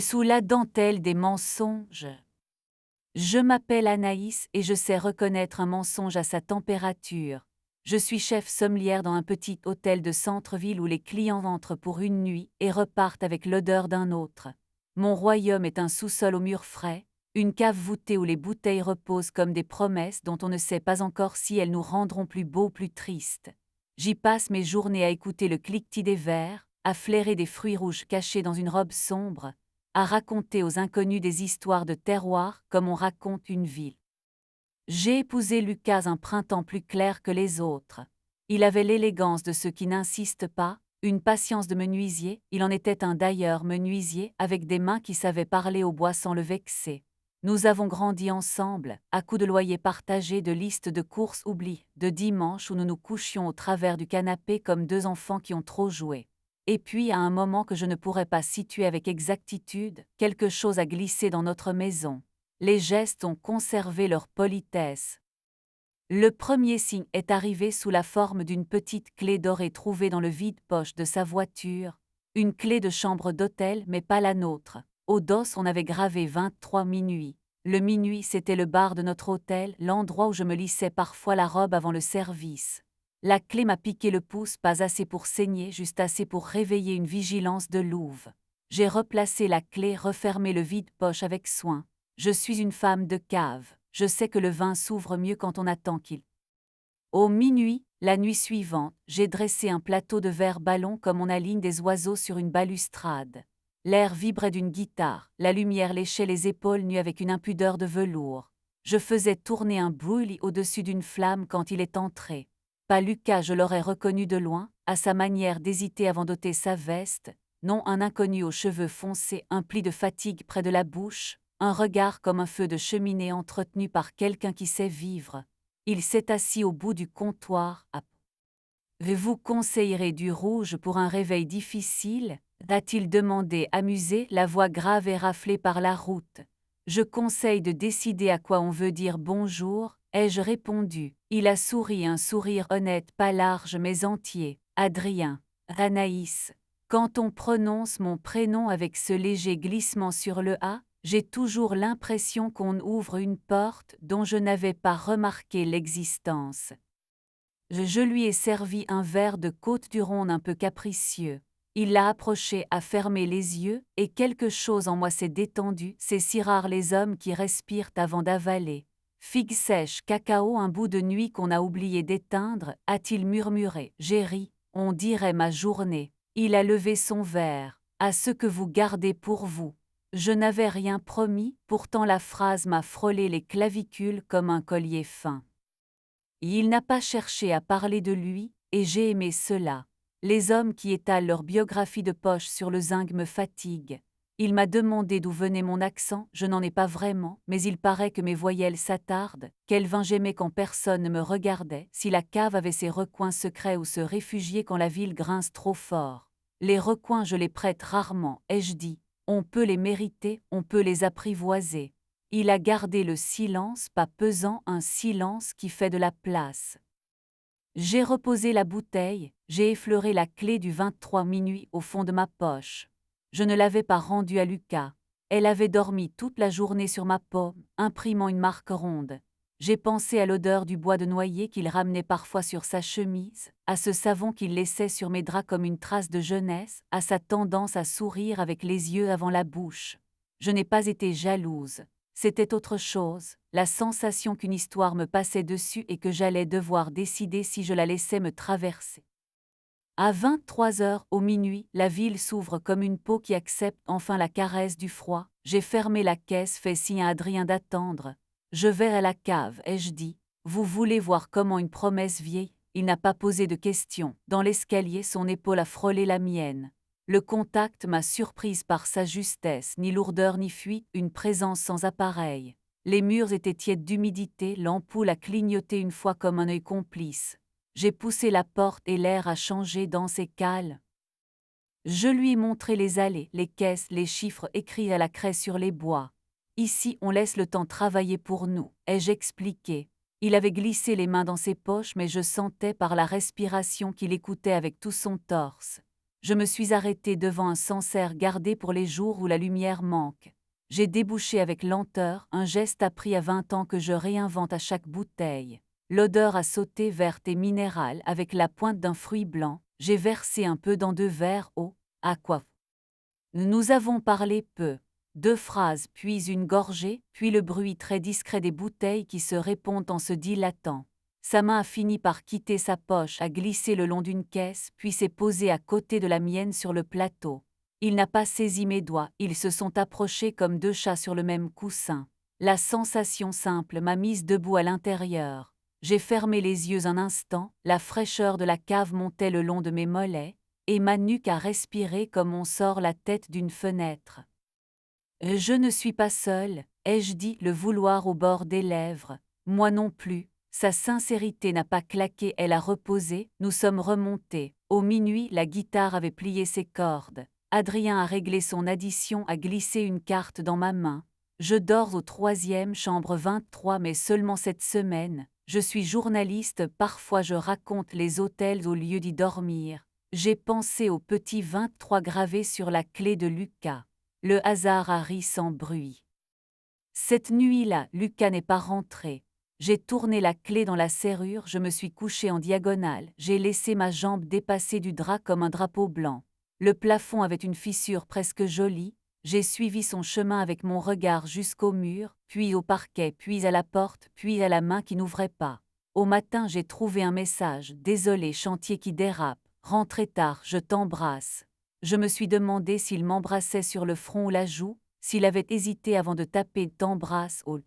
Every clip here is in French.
Sous la dentelle des mensonges. Je m'appelle Anaïs et je sais reconnaître un mensonge à sa température. Je suis chef sommelière dans un petit hôtel de centre-ville où les clients entrent pour une nuit et repartent avec l'odeur d'un autre. Mon royaume est un sous-sol aux murs frais, une cave voûtée où les bouteilles reposent comme des promesses dont on ne sait pas encore si elles nous rendront plus beaux ou plus tristes. J'y passe mes journées à écouter le cliquetis des verres, à flairer des fruits rouges cachés dans une robe sombre, à raconter aux inconnus des histoires de terroir comme on raconte une ville. J'ai épousé Lucas un printemps plus clair que les autres. Il avait l'élégance de ceux qui n'insistent pas, une patience de menuisier, il en était un d'ailleurs menuisier, avec des mains qui savaient parler au bois sans le vexer. Nous avons grandi ensemble, à coups de loyer partagé, de listes de courses oubliées, de dimanches où nous nous couchions au travers du canapé comme deux enfants qui ont trop joué. Et puis, à un moment que je ne pourrais pas situer avec exactitude, quelque chose a glissé dans notre maison. Les gestes ont conservé leur politesse. Le premier signe est arrivé sous la forme d'une petite clé dorée trouvée dans le vide-poche de sa voiture, une clé de chambre d'hôtel mais pas la nôtre. Au dos on avait gravé 23 minuit. Le minuit c'était le bar de notre hôtel, l'endroit où je me lissais parfois la robe avant le service. La clé m'a piqué le pouce, pas assez pour saigner, juste assez pour réveiller une vigilance de louve. J'ai replacé la clé, refermé le vide-poche avec soin. Je suis une femme de cave, je sais que le vin s'ouvre mieux quand on attend qu'il. Au minuit, la nuit suivante, j'ai dressé un plateau de verre ballon comme on aligne des oiseaux sur une balustrade. L'air vibrait d'une guitare, la lumière léchait les épaules nues avec une impudeur de velours. Je faisais tourner un brûlis au-dessus d'une flamme quand il est entré. Pas Lucas, je l'aurais reconnu de loin, à sa manière d'hésiter avant d'ôter sa veste, non un inconnu aux cheveux foncés, un pli de fatigue près de la bouche, un regard comme un feu de cheminée entretenu par quelqu'un qui sait vivre. Il s'est assis au bout du comptoir. Vous conseillerez du rouge pour un réveil difficile? A-t-il demandé, amusé, la voix grave et raflée par la route. Je conseille de décider à quoi on veut dire bonjour, ai-je répondu. Il a souri, un sourire honnête, pas large mais entier. Adrien. Anaïs. Quand on prononce mon prénom avec ce léger glissement sur le A, j'ai toujours l'impression qu'on ouvre une porte dont je n'avais pas remarqué l'existence. Je lui ai servi un verre de Côte-du-Rhône un peu capricieux. Il l'a approché, a fermé les yeux, et quelque chose en moi s'est détendu. C'est si rare les hommes qui respirent avant d'avaler. Figue sèche, cacao, un bout de nuit qu'on a oublié d'éteindre, a-t-il murmuré. J'ai ri, on dirait ma journée. Il a levé son verre. À ce que vous gardez pour vous. Je n'avais rien promis, pourtant la phrase m'a frôlé les clavicules comme un collier fin. Il n'a pas cherché à parler de lui, et j'ai aimé cela. Les hommes qui étalent leur biographie de poche sur le zinc me fatiguent. Il m'a demandé d'où venait mon accent, je n'en ai pas vraiment, mais il paraît que mes voyelles s'attardent. Quel vin j'aimais quand personne ne me regardait, si la cave avait ses recoins secrets où se réfugier quand la ville grince trop fort. Les recoins je les prête rarement, ai-je dit. On peut les mériter, on peut les apprivoiser. Il a gardé le silence, pas pesant, un silence qui fait de la place. J'ai reposé la bouteille, j'ai effleuré la clé du 23 minuit au fond de ma poche. Je ne l'avais pas rendue à Lucas. Elle avait dormi toute la journée sur ma paume, imprimant une marque ronde. J'ai pensé à l'odeur du bois de noyer qu'il ramenait parfois sur sa chemise, à ce savon qu'il laissait sur mes draps comme une trace de jeunesse, à sa tendance à sourire avec les yeux avant la bouche. Je n'ai pas été jalouse. C'était autre chose, la sensation qu'une histoire me passait dessus et que j'allais devoir décider si je la laissais me traverser. À 23 heures, au minuit, la ville s'ouvre comme une peau qui accepte enfin la caresse du froid. J'ai fermé la caisse, fait signe à Adrien d'attendre. Je vais à la cave, ai-je dit. Vous voulez voir comment une promesse vieillit? Il n'a pas posé de questions. Dans l'escalier, son épaule a frôlé la mienne. Le contact m'a surprise par sa justesse, ni lourdeur ni fuite, une présence sans appareil. Les murs étaient tièdes d'humidité, l'ampoule a clignoté une fois comme un œil complice. J'ai poussé la porte et l'air a changé dans ses cales. Je lui ai montré les allées, les caisses, les chiffres écrits à la craie sur les bois. Ici, on laisse le temps travailler pour nous, ai-je expliqué. Il avait glissé les mains dans ses poches, mais je sentais par la respiration qu'il écoutait avec tout son torse. Je me suis arrêtée devant un Sancerre gardé pour les jours où la lumière manque. J'ai débouché avec lenteur, un geste appris à 20 ans que je réinvente à chaque bouteille. L'odeur a sauté verte et minérale avec la pointe d'un fruit blanc. J'ai versé un peu dans 2 verres eau. À quoi? Nous avons parlé peu. 2 phrases, puis une gorgée, puis le bruit très discret des bouteilles qui se répondent en se dilatant. Sa main a fini par quitter sa poche, a glissé le long d'une caisse, puis s'est posée à côté de la mienne sur le plateau. Il n'a pas saisi mes doigts, ils se sont approchés comme 2 chats sur le même coussin. La sensation simple m'a mise debout à l'intérieur. J'ai fermé les yeux un instant, la fraîcheur de la cave montait le long de mes mollets, et ma nuque a respiré comme on sort la tête d'une fenêtre. Je ne suis pas seule, ai-je dit, le vouloir au bord des lèvres. Moi non plus. Sa sincérité n'a pas claqué, elle a reposé, nous sommes remontés. Au minuit, la guitare avait plié ses cordes. Adrien a réglé son addition, a glissé une carte dans ma main. Je dors au 3e, chambre 23, mais seulement cette semaine. Je suis journaliste, parfois je raconte les hôtels au lieu d'y dormir. J'ai pensé au petit 23 gravé sur la clé de Lucas. Le hasard a ri sans bruit. Cette nuit-là, Lucas n'est pas rentré. J'ai tourné la clé dans la serrure, je me suis couché en diagonale, j'ai laissé ma jambe dépasser du drap comme un drapeau blanc. Le plafond avait une fissure presque jolie, j'ai suivi son chemin avec mon regard jusqu'au mur, puis au parquet, puis à la porte, puis à la main qui n'ouvrait pas. Au matin, j'ai trouvé un message, désolé, chantier qui dérape, rentrez tard, je t'embrasse. Je me suis demandé s'il m'embrassait sur le front ou la joue, s'il avait hésité avant de taper « t'embrasse » au.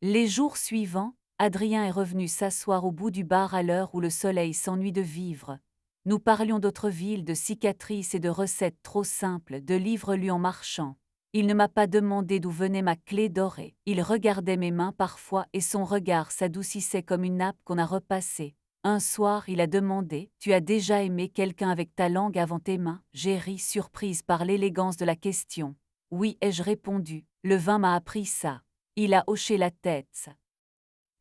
Les jours suivants, Adrien est revenu s'asseoir au bout du bar à l'heure où le soleil s'ennuie de vivre. Nous parlions d'autres villes, de cicatrices et de recettes trop simples, de livres lus en marchant. Il ne m'a pas demandé d'où venait ma clé dorée. Il regardait mes mains parfois et son regard s'adoucissait comme une nappe qu'on a repassée. Un soir, il a demandé « Tu as déjà aimé quelqu'un avec ta langue avant tes mains ?» J'ai ri, surprise par l'élégance de la question. Oui, ai-je répondu, le vin m'a appris ça. Il a hoché la tête.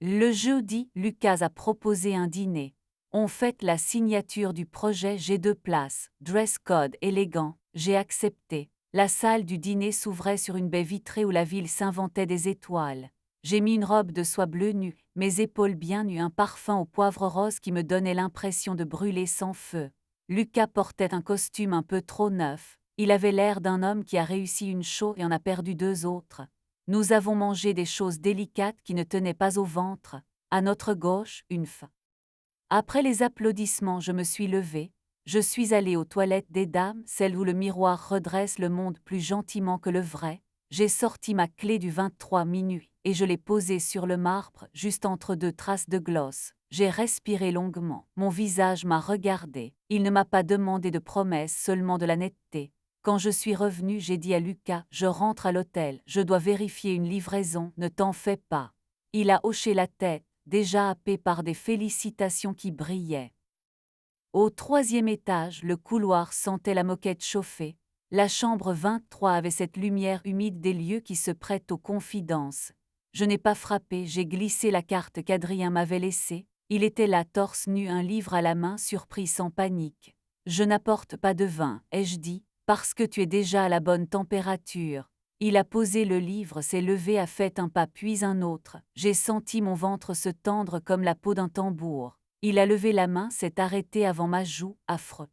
Le jeudi, Lucas a proposé un dîner. On fête la signature du projet G2 places, dress code élégant, j'ai accepté. La salle du dîner s'ouvrait sur une baie vitrée où la ville s'inventait des étoiles. J'ai mis une robe de soie bleue nue, mes épaules bien nues, un parfum au poivre rose qui me donnait l'impression de brûler sans feu. Lucas portait un costume un peu trop neuf. Il avait l'air d'un homme qui a réussi une show et en a perdu 2 autres. Nous avons mangé des choses délicates qui ne tenaient pas au ventre. À notre gauche, une femme. Après les applaudissements, je me suis levée. Je suis allée aux toilettes des dames, celles où le miroir redresse le monde plus gentiment que le vrai. J'ai sorti ma clé du 23 minuit et je l'ai posée sur le marbre, juste entre 2 traces de gloss. J'ai respiré longuement. Mon visage m'a regardé. Il ne m'a pas demandé de promesses, seulement de la netteté. Quand je suis revenue, j'ai dit à Lucas, je rentre à l'hôtel, je dois vérifier une livraison, ne t'en fais pas. Il a hoché la tête, déjà happé par des félicitations qui brillaient. Au 3e étage, le couloir sentait la moquette chauffée. La chambre 23 avait cette lumière humide des lieux qui se prêtent aux confidences. Je n'ai pas frappé, j'ai glissé la carte qu'Adrien m'avait laissée. Il était là, torse nu, un livre à la main, surpris sans panique. Je n'apporte pas de vin, ai-je dit, parce que tu es déjà à la bonne température. Il a posé le livre, s'est levé, a fait un pas puis un autre. J'ai senti mon ventre se tendre comme la peau d'un tambour. Il a levé la main, s'est arrêté avant ma joue, affreux.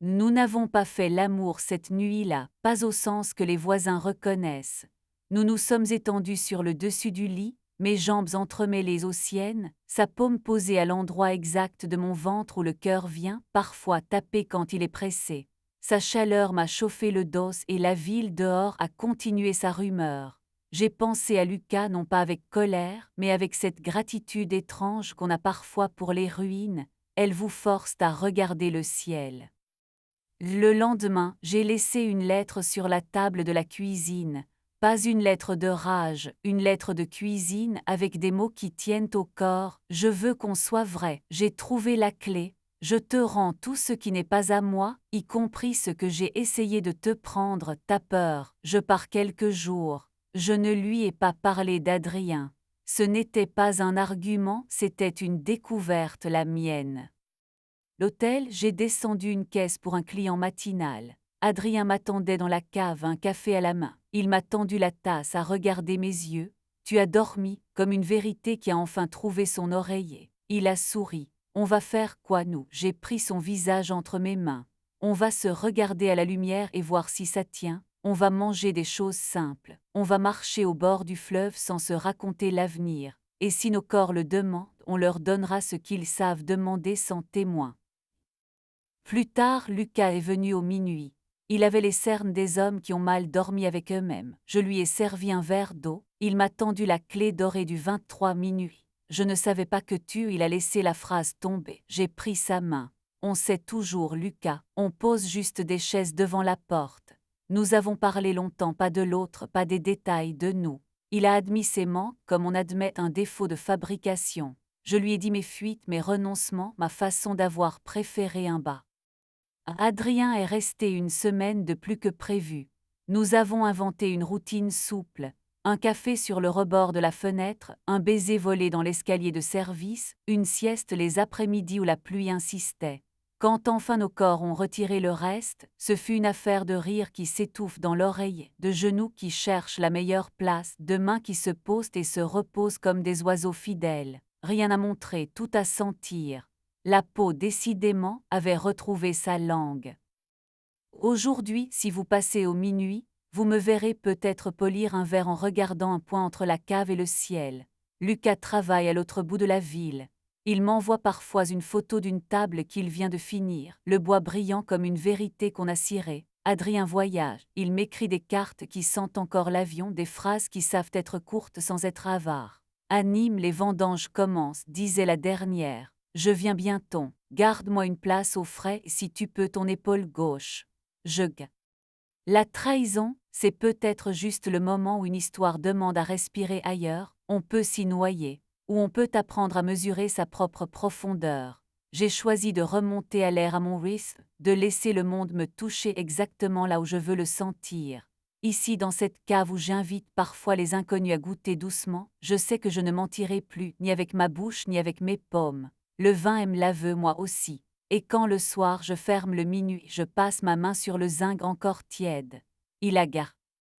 Nous n'avons pas fait l'amour cette nuit-là, pas au sens que les voisins reconnaissent. Nous nous sommes étendus sur le dessus du lit, mes jambes entremêlées aux siennes, sa paume posée à l'endroit exact de mon ventre où le cœur vient, parfois taper quand il est pressé. Sa chaleur m'a chauffé le dos et la ville dehors a continué sa rumeur. J'ai pensé à Lucas non pas avec colère, mais avec cette gratitude étrange qu'on a parfois pour les ruines, elles vous forcent à regarder le ciel. Le lendemain, j'ai laissé une lettre sur la table de la cuisine. Pas une lettre de rage, une lettre de cuisine avec des mots qui tiennent au corps. Je veux qu'on soit vrai, j'ai trouvé la clé. Je te rends tout ce qui n'est pas à moi, y compris ce que j'ai essayé de te prendre, ta peur. Je pars quelques jours. Je ne lui ai pas parlé d'Adrien. Ce n'était pas un argument, c'était une découverte la mienne. L'hôtel, j'ai descendu une caisse pour un client matinal. Adrien m'attendait dans la cave, un café à la main. Il m'a tendu la tasse, a regardé mes yeux. Tu as dormi, comme une vérité qui a enfin trouvé son oreiller. Il a souri. On va faire quoi nous? J'ai pris son visage entre mes mains. On va se regarder à la lumière et voir si ça tient. On va manger des choses simples. On va marcher au bord du fleuve sans se raconter l'avenir. Et si nos corps le demandent, on leur donnera ce qu'ils savent demander sans témoin. Plus tard, Lucas est venu au minuit. Il avait les cernes des hommes qui ont mal dormi avec eux-mêmes. Je lui ai servi un verre d'eau. Il m'a tendu la clé dorée du 23 minuit. Je ne savais pas que il a laissé la phrase tomber. J'ai pris sa main. On sait toujours, Lucas, on pose juste des chaises devant la porte. Nous avons parlé longtemps, pas de l'autre, pas des détails, de nous. Il a admis ses manques comme on admet un défaut de fabrication. Je lui ai dit mes fuites, mes renoncements, ma façon d'avoir préféré un bas. Adrien est resté une semaine de plus que prévu. Nous avons inventé une routine souple. Un café sur le rebord de la fenêtre, un baiser volé dans l'escalier de service, une sieste les après-midi où la pluie insistait. Quand enfin nos corps ont retiré le reste, ce fut une affaire de rire qui s'étouffe dans l'oreille, de genoux qui cherchent la meilleure place, de mains qui se posent et se reposent comme des oiseaux fidèles. Rien à montrer, tout à sentir. La peau, décidément, avait retrouvé sa langue. Aujourd'hui, si vous passez au minuit, vous me verrez peut-être polir un verre en regardant un point entre la cave et le ciel. Lucas travaille à l'autre bout de la ville. Il m'envoie parfois une photo d'une table qu'il vient de finir, le bois brillant comme une vérité qu'on a cirée. Adrien voyage, il m'écrit des cartes qui sentent encore l'avion, des phrases qui savent être courtes sans être avares. À Nîmes, les vendanges commencent, disait la dernière. Je viens bientôt, garde-moi une place au frais si tu peux ton épaule gauche. La trahison, c'est peut-être juste le moment où une histoire demande à respirer ailleurs, on peut s'y noyer, ou on peut apprendre à mesurer sa propre profondeur. J'ai choisi de remonter à l'air à mon risque, de laisser le monde me toucher exactement là où je veux le sentir. Ici dans cette cave où j'invite parfois les inconnus à goûter doucement, je sais que je ne mentirai plus, ni avec ma bouche ni avec mes paumes. Le vin aime l'aveu, moi aussi. Et quand le soir je ferme le minuit, je passe ma main sur le zinc encore tiède. Il agace.